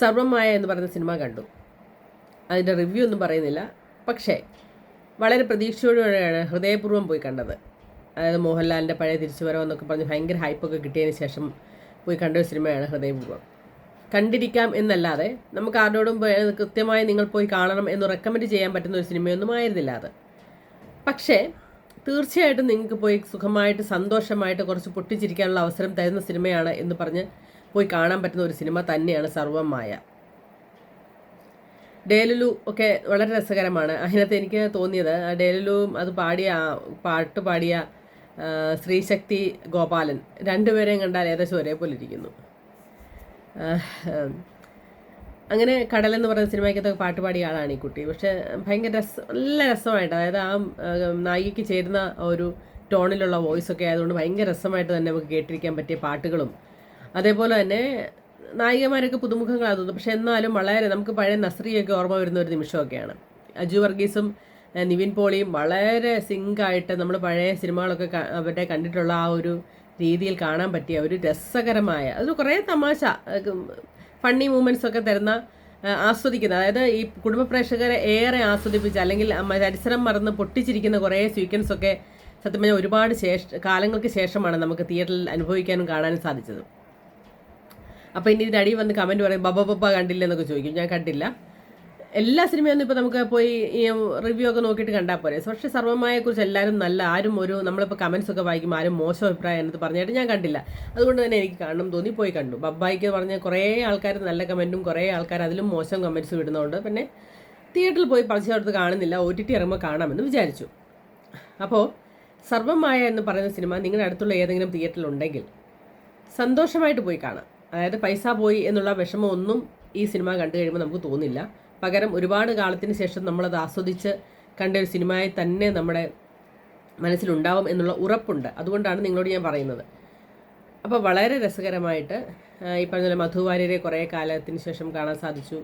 സർവമായ എന്ന് പറയുന്ന സിനിമ കണ്ടു. അതിൻ്റെ റിവ്യൂ ഒന്നും പറയുന്നില്ല. പക്ഷേ വളരെ പ്രതീക്ഷയോടെയാണ് ഹൃദയപൂർവ്വം പോയി കണ്ടത്. അതായത് മോഹൻലാലിൻ്റെ പഴയ തിരിച്ചുവരവെന്നൊക്കെ പറഞ്ഞ് ഭയങ്കര ഹൈപ്പൊക്കെ കിട്ടിയതിന് ശേഷം പോയി കണ്ട ഒരു സിനിമയാണ് ഹൃദയപൂർവ്വം. കണ്ടിരിക്കാം എന്നല്ലാതെ നമുക്ക് ആരോടും കൃത്യമായി നിങ്ങൾ പോയി കാണണം എന്ന് റെക്കമെൻഡ് ചെയ്യാൻ പറ്റുന്ന ഒരു സിനിമയൊന്നും ആയിരുന്നില്ല അത്. പക്ഷേ തീർച്ചയായിട്ടും നിങ്ങൾക്ക് പോയി സുഖമായിട്ട് സന്തോഷമായിട്ട് കുറച്ച് പൊട്ടിച്ചിരിക്കാനുള്ള അവസരം തരുന്ന സിനിമയാണ് എന്ന് പറഞ്ഞ് പോയി കാണാൻ പറ്റുന്ന ഒരു സിനിമ തന്നെയാണ് സർവമായ. ഡേലുലു ഒക്കെ വളരെ രസകരമാണ്. അതിനകത്ത് എനിക്ക് തോന്നിയത് ഡേലുലുവും അത് പാട്ട് പാടിയ ശ്രീശക്തി ഗോപാലൻ രണ്ടുപേരെയും കണ്ടാൽ ഏകദേശം ഒരേപോലെ ഇരിക്കുന്നു. അങ്ങനെ കടലെന്ന് പറയുന്ന സിനിമയ്ക്കകത്ത് പാട്ട് പാടിയ ആളാണ് ഈ കുട്ടി. പക്ഷെ ഭയങ്കര നല്ല രസമായിട്ട്, അതായത് ആ നായികയ്ക്ക് ചേരുന്ന ഒരു ടോണിലുള്ള വോയിസൊക്കെ ആയതുകൊണ്ട് ഭയങ്കര രസമായിട്ട് തന്നെ നമുക്ക് കേട്ടിരിക്കാൻ പറ്റിയ പാട്ടുകളും, അതേപോലെ തന്നെ നായികമാരൊക്കെ പുതുമുഖങ്ങളാണ് തോന്നുന്നു. പക്ഷെ എന്നാലും വളരെ നമുക്ക് പഴയ നസ്രിയൊക്കെ ഓർമ്മ വരുന്ന ഒരു നിമിഷമൊക്കെയാണ്. അജു വർഗീസും നിവിൻ പോളിയും വളരെ സിങ്കായിട്ട് നമ്മൾ പഴയ സിനിമകളൊക്കെ അവരുടെ കണ്ടിട്ടുള്ള ആ ഒരു രീതിയിൽ കാണാൻ പറ്റിയ ഒരു രസകരമായ, അത് കുറേ തമാശ ഫണ്ണി മൂമെൻറ്റ്സ് ഒക്കെ തരുന്ന ആസ്വദിക്കുന്ന, അതായത് ഈ കുടുംബ പ്രേക്ഷകരെ ഏറെ ആസ്വദിപ്പിച്ച അല്ലെങ്കിൽ ചരിത്രം മറന്ന് പൊട്ടിച്ചിരിക്കുന്ന കുറേ സീക്വൻസ് ഒക്കെ സത്യം പറഞ്ഞാൽ ഒരുപാട് കാലങ്ങൾക്ക് ശേഷമാണ് നമുക്ക് തിയേറ്ററിൽ അനുഭവിക്കാനും കാണാനും സാധിച്ചത്. അപ്പോൾ ഇനി ഇതിൻ്റെ അടിയിൽ വന്ന് കമൻറ്റ് പറയും ബബ്ബ കണ്ടില്ലെന്നൊക്കെ ചോദിക്കും. ഞാൻ കണ്ടില്ല. എല്ലാ സിനിമയൊന്നും ഇപ്പോൾ നമുക്ക് പോയി ഈ റിവ്യൂ ഒക്കെ നോക്കിയിട്ട് കണ്ടാൽ പോരെ. പക്ഷേ സർവമായെക്കുറിച്ച് എല്ലാവരും ആരും നമ്മളിപ്പോൾ കമൻസ് ഒക്കെ വായിക്കും ആരും മോശം അഭിപ്രായം എന്ന് പറഞ്ഞിട്ട് ഞാൻ കണ്ടില്ല. അതുകൊണ്ട് തന്നെ എനിക്ക് കാണണം തോന്നി പോയി കണ്ടു. ബബ്ബായിക്ക് പറഞ്ഞ കുറേ ആൾക്കാർ നല്ല കമൻറ്റും കുറേ ആൾക്കാർ അതിലും മോശം കമൻറ്റ്സ് വിടുന്നതുകൊണ്ട് പിന്നെ തിയേറ്ററിൽ പോയി പറിച്ചെടുത്ത് കാണുന്നില്ല, OTT ഇറങ്ങുമ്പോൾ കാണാമെന്ന് വിചാരിച്ചു. അപ്പോൾ സർവമായ എന്ന് പറയുന്ന സിനിമ നിങ്ങളുടെ അടുത്തുള്ള ഏതെങ്കിലും തിയേറ്ററിലുണ്ടെങ്കിൽ സന്തോഷമായിട്ട് പോയി കാണാം. അതായത് പൈസ പോയി എന്നുള്ള വിഷമമൊന്നും ഈ സിനിമ കണ്ടു കഴിയുമ്പോൾ നമുക്ക് തോന്നില്ല. പകരം ഒരുപാട് കാലത്തിന് ശേഷം നമ്മളത് ആസ്വദിച്ച് കണ്ട ഒരു സിനിമയായി തന്നെ നമ്മുടെ മനസ്സിലുണ്ടാവും എന്നുള്ള ഉറപ്പുണ്ട്. അതുകൊണ്ടാണ് നിങ്ങളോട് ഞാൻ പറയുന്നത്. അപ്പോൾ വളരെ രസകരമായിട്ട് ഈ പറഞ്ഞ മധുവാര്യരെ കുറേ കാലത്തിന് ശേഷം കാണാൻ സാധിച്ചു.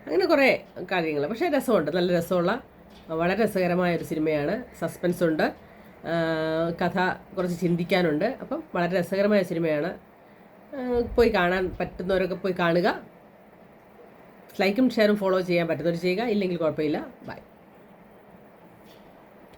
അങ്ങനെ കുറേ കാര്യങ്ങൾ, പക്ഷേ രസമുണ്ട്, നല്ല രസമുള്ള വളരെ രസകരമായ ഒരു സിനിമയാണ്. സസ്പെൻസ് ഉണ്ട്, കഥ കുറച്ച് ചിന്തിക്കാനുണ്ട്. അപ്പം വളരെ രസകരമായ സിനിമയാണ്. പോയി കാണാൻ പറ്റുന്നവരൊക്കെ പോയി കാണുക. ലൈക്കും ഷെയറും ഫോളോ ചെയ്യാൻ പറ്റുന്നവർ ചെയ്യുക, ഇല്ലെങ്കിൽ കുഴപ്പമില്ല. ബൈ.